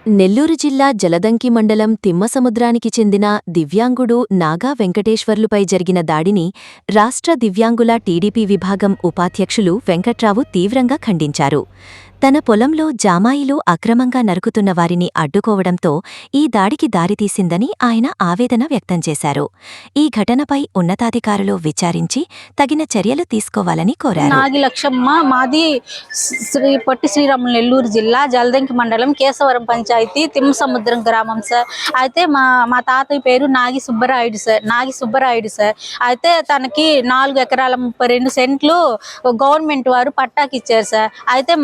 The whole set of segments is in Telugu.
నెల్లూరు జిల్లా జలదంకి మండలం తిమ్మసముద్రానికి చెందిన దివ్యాంగుడు నాగా వెంకటేశ్వర్లుపై జరిగిన దాడిని రాష్ట్ర దివ్యాంగుల టీడీపీ విభాగం ఉపాధ్యక్షులు వెంకట్రావు తీవ్రంగా ఖండించారు. తన పొలంలో జామాయిలు అక్రమంగా నరుకుతున్న వారిని అడ్డుకోవడంతో ఈ దాడికి దారితీసిందని ఆయన ఆవేదన వ్యక్తం చేశారు. ఈ ఘటనపై ఉన్నతాధికారులు విచారించి తగిన చర్యలు తీసుకోవాలని కోరారు. నాగి లక్ష్మమ్మ, మాది పొట్టి శ్రీరాములు, నెల్లూరు జిల్లా జలదంకి మండలం కేశవరం పంచాయతీ తిమ్మసముద్రం గ్రామం సార్. అయితే మా తాతయ్య పేరు నాగి సుబ్బరాయుడు సార్. అయితే తనకి 4 ఎకరాల 32 సెంట్లు గవర్నమెంట్ వారు పట్టాకి ఇచ్చారు సార్. అయితే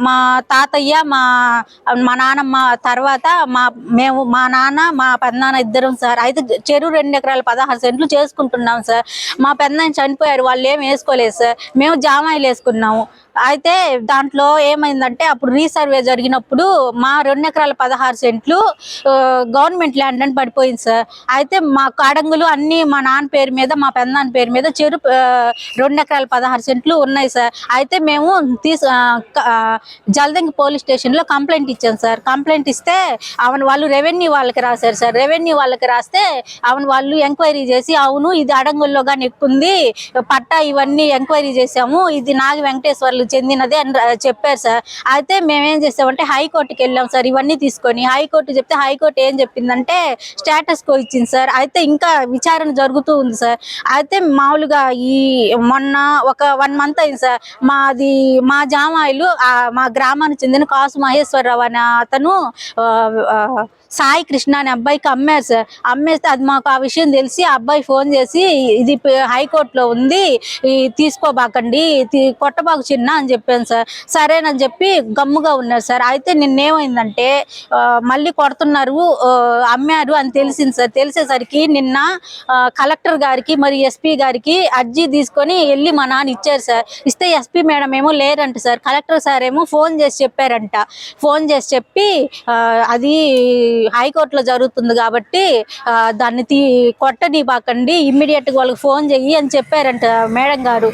మా తాతయ్య, మా నాన్నమ్మ తర్వాత మా నాన్న, మా పెద్దనాన్న ఇద్దరం సార్. అయితే చెరువు 2 ఎకరాల 16 సెంట్లు చేసుకుంటున్నాం సార్. మా పెద్దనాన్న చనిపోయారు, వాళ్ళు ఏం వేసుకోలేదు సార్. మేము జామాయిలు వేసుకున్నాము. అయితే దాంట్లో ఏమైందంటే అప్పుడు రీసర్వే జరిగినప్పుడు మా 2 ఎకరాల 16 సెంట్లు గవర్నమెంట్ ల్యాండ్ అని పడిపోయింది సార్. అయితే మా కాడంగులు అన్నీ మా నాన్న పేరు మీద, మా పెద్దనాన్న పేరు మీద 2 ఎకరాల 16 సెంట్లు ఉన్నాయి సార్. అయితే మేము జలదంకి పోలీస్ స్టేషన్లో కంప్లైంట్ ఇచ్చాం సార్. కంప్లైంట్ ఇస్తే వాళ్ళు రెవెన్యూ వాళ్ళకి రాశారు సార్. రెవెన్యూ వాళ్ళకి రాస్తే వాళ్ళు ఎంక్వైరీ చేసి, అవును ఇది అడంగుల్లో కానీ ఎక్కుంది పట్టా, ఇవన్నీ ఎంక్వైరీ చేసాము, ఇది నాగి వెంకటేశ్వర్లు చెందినదే అని చెప్పారు సార్. అయితే మేమేం చేసామంటే హైకోర్టుకి వెళ్ళాం సార్ ఇవన్నీ తీసుకొని. హైకోర్టు చెప్తే హైకోర్టు ఏం చెప్పిందంటే స్టేటస్ కో ఇచ్చింది సార్. అయితే ఇంకా విచారణ జరుగుతూ ఉంది సార్. అయితే మామూలుగా ఈ మొన్న ఒక 1 మంత్ అయింది సార్. మా జామాయిలు మా గ్రామానికి చెందిన కాసు మహేశ్వరరావు అనే అతను సాయి కృష్ణ అనే అబ్బాయికి అమ్మారు సార్. అమ్మేస్తే అది మాకు ఆ విషయం తెలిసి ఆ అబ్బాయి ఫోన్ చేసి, ఇది హైకోర్టులో ఉంది, తీసుకోబాకండి, కొట్టబాకు చిన్న అని చెప్పాను సార్. సరేనని చెప్పి గమ్ముగా ఉన్నారు సార్. అయితే నిన్నేమైందంటే మళ్ళీ కొడుతున్నారు, అమ్మారు అని తెలిసింది సార్. తెలిసేసరికి నిన్న కలెక్టర్ గారికి మరి ఎస్పీ గారికి అర్జీ తీసుకొని వెళ్ళి మా నాన్న ఇచ్చారు సార్. ఇస్తే ఎస్పీ మేడం ఏమో లేరంట సార్. కలెక్టర్ సార్ ఏమో ఫోన్ చేసి చెప్పారంట. ఫోన్ చేసి చెప్పి అది హైకోర్టులో జరుగుతుంది కాబట్టి దాన్ని కొట్టనివ్వకండి, ఇమ్మీడియట్గా వాళ్ళకి ఫోన్ చెయ్యి అని చెప్పారంట మేడం గారు,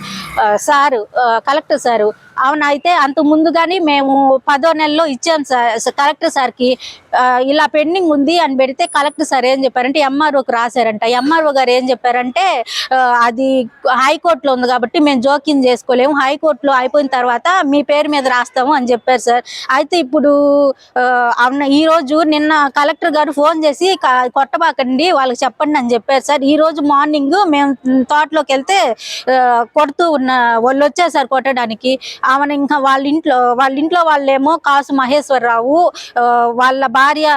సారు, కలెక్టర్ సారు. అవును. అయితే అంత ముందుగానే మేము 10వ నెలలో ఇచ్చాం సార్ కలెక్టర్ సార్కి. ఇలా పెండింగ్ ఉంది అని పెడితే కలెక్టర్ సార్ ఏం చెప్పారంటే ఎంఆర్ఓకి రాశారంట. ఎంఆర్ఓ గారు ఏం చెప్పారంటే అది హైకోర్టులో ఉంది కాబట్టి మేము జోక్యం చేసుకోలేము, హైకోర్టులో అయిపోయిన తర్వాత మీ పేరు మీద రాస్తాము అని చెప్పారు సార్. అయితే ఇప్పుడు ఈరోజు నిన్న కలెక్టర్ గారు ఫోన్ చేసి కొట్టబాకండి వాళ్ళకి చెప్పండి అని చెప్పారు సార్. ఈరోజు మార్నింగ్ మేము తోటలోకి వెళ్తే కొడుతూ ఉన్న వాళ్ళు వచ్చారు సార్ కొట్టడానికి. ఆమెను ఇంకా వాళ్ళ ఇంట్లో వాళ్ళేమో కాసు మహేశ్వరరావు, వాళ్ళ భార్య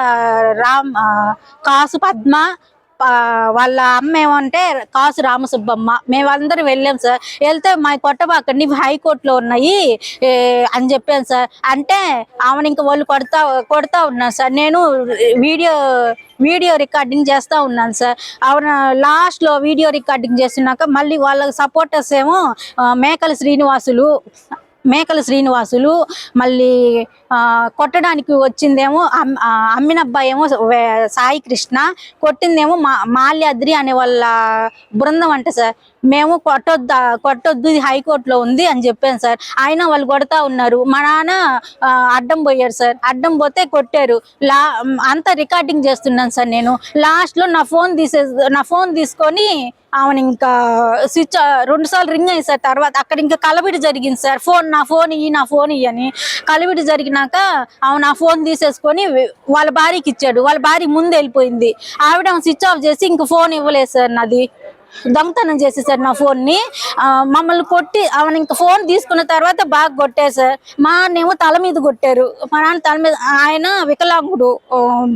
కాసు పద్మ, వాళ్ళ అమ్మ ఏమంటే కాసు రామసుబ్బమ్మ. మేమందరం వెళ్ళాం సార్. వెళ్తే మా కొట్టబాకండి హైకోర్టులో ఉన్నాయి అని చెప్పాను సార్. అంటే ఆమెను ఇంకా వాళ్ళు కొడతా ఉన్నారు సార్. నేను వీడియో రికార్డింగ్ చేస్తూ ఉన్నాను సార్. ఆమె లాస్ట్లో వీడియో రికార్డింగ్ చేస్తున్నాక మళ్ళీ వాళ్ళ సపోర్టర్స్ ఏమో మేకల శ్రీనివాసులు మళ్ళీ కొట్టడానికి వచ్చిందేమో అమ్మినబ్బాయి ఏమో సాయి కృష్ణ, కొట్టిందేమో మాల్యాద్రి అనే వాళ్ళ బృందం అంట సార్. మేము కొట్టొద్దు ఇది హైకోర్టులో ఉంది అని చెప్పాను సార్. అయినా వాళ్ళు కొడతా ఉన్నారు. మా నాన్న అడ్డం పోయారు సార్. అడ్డం పోతే కొట్టారు. అంతా రికార్డింగ్ చేస్తున్నాను సార్ నేను. లాస్ట్లో నా ఫోన్ తీసుకొని ఆమెను ఇంకా స్విచ్ 2 సార్లు రింగ్ అయింది సార్. తర్వాత అక్కడ ఇంకా కలబిడి జరిగింది సార్. నా ఫోన్ ఇయ్యి అని కలబిడి జరిగినాక ఆమె నా ఫోన్ తీసేసుకొని వాళ్ళ భార్యకి ఇచ్చాడు. వాళ్ళ భార్య ముందు వెళ్ళిపోయింది. ఆవిడ స్విచ్ ఆఫ్ చేసి ఇంక ఫోన్ ఇవ్వలేదు సార్. నాది దొంగతనం చేసేసారు నా ఫోన్ని. మమ్మల్ని కొట్టి ఆమెను ఇంకా ఫోన్ తీసుకున్న తర్వాత బాగా కొట్టారు సార్. మా నాన్నేమో తల మీద కొట్టారు. మా నాన్న తల మీద, ఆయన వికలాంగుడు,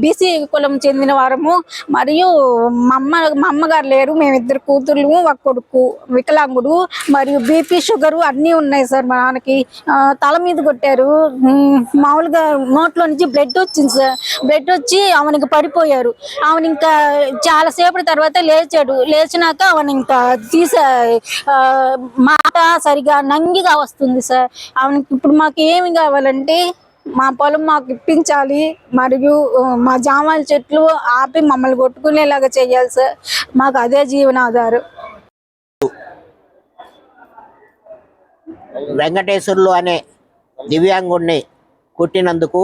బీసీ కులం చెందిన వారము, మరియు మా అమ్మగారు లేరు, మేమిద్దరు కూతుర్లు, ఒక కొడుకు వికలాంగుడు, మరియు బీపీ షుగరు అన్నీ ఉన్నాయి సార్. మా నాన్నకి తల మీద కొట్టారు. మామూలుగా నోట్లో నుంచి బ్లడ్ వచ్చింది సార్. బ్లడ్ వచ్చి ఆమెను పడిపోయారు. ఆమెను ఇంకా చాలాసేపటి తర్వాత లేచినాక ఆమెను ఇంకా మాట సరిగా నంగిగా వస్తుంది సార్. ఆమెకి ఇప్పుడు మాకు ఏమి కావాలంటే మా పొలం మాకు ఇప్పించాలి, మరియు మా జామాల చెట్లు ఆపి మమ్మల్ని కొట్టుకునేలాగా చేయాలి సార్. మాకు అదే జీవనాధారం. వెంకటేశ్వర్లు అనే దివ్యాంగుడిని కొట్టినందుకు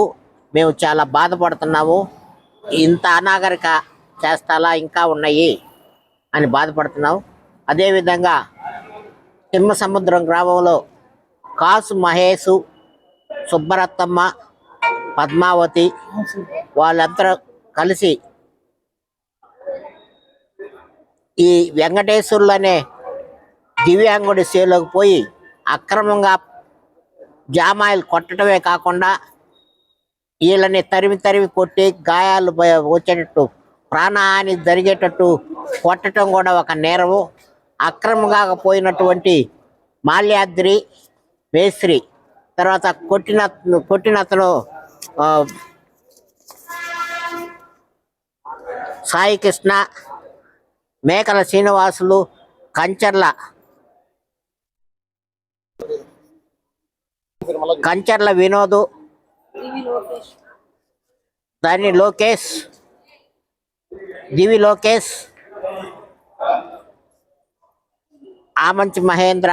మేము చాలా బాధపడుతున్నాము. ఇంత అనాగరిక చేస్తాలా ఇంకా ఉన్నాయి అని బాధపడుతున్నాము. అదేవిధంగా తిమ్మసముద్రం గ్రామంలో కాసు మహేషు, సుబ్బరత్తమ్మ, పద్మావతి వాళ్ళందరూ కలిసి ఈ వెంకటేశ్వర్లు అనే దివ్యాంగుడి సేలోకి పోయి అక్రమంగా జామాయిలు కొట్టడమే కాకుండా వీళ్ళని తరిమి తరిమి కొట్టి గాయాలు వచ్చేటట్టు, ప్రాణహాని జరిగేటట్టు కొట్టడం కూడా ఒక నేరము. అక్రమంగా పోయినటువంటి మాల్యాద్రి మేస్త్రి, తర్వాత కొట్టిన అతను సాయి కృష్ణ, మేకల శ్రీనివాసులు, కంచర్ల వినోదు, దాని లోకేష్, దివి లోకేష్, ఆమంచి మహేంద్ర,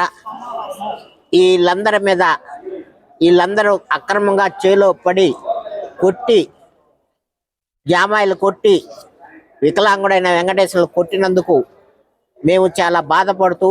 వీళ్ళందరూ అక్రమంగా చేలో పడి కొట్టి, జామాయిలు కొట్టి, వికలాంగుడైన వెంకటేశ్వర్లు కొట్టినందుకు మేము చాలా బాధపడుతూ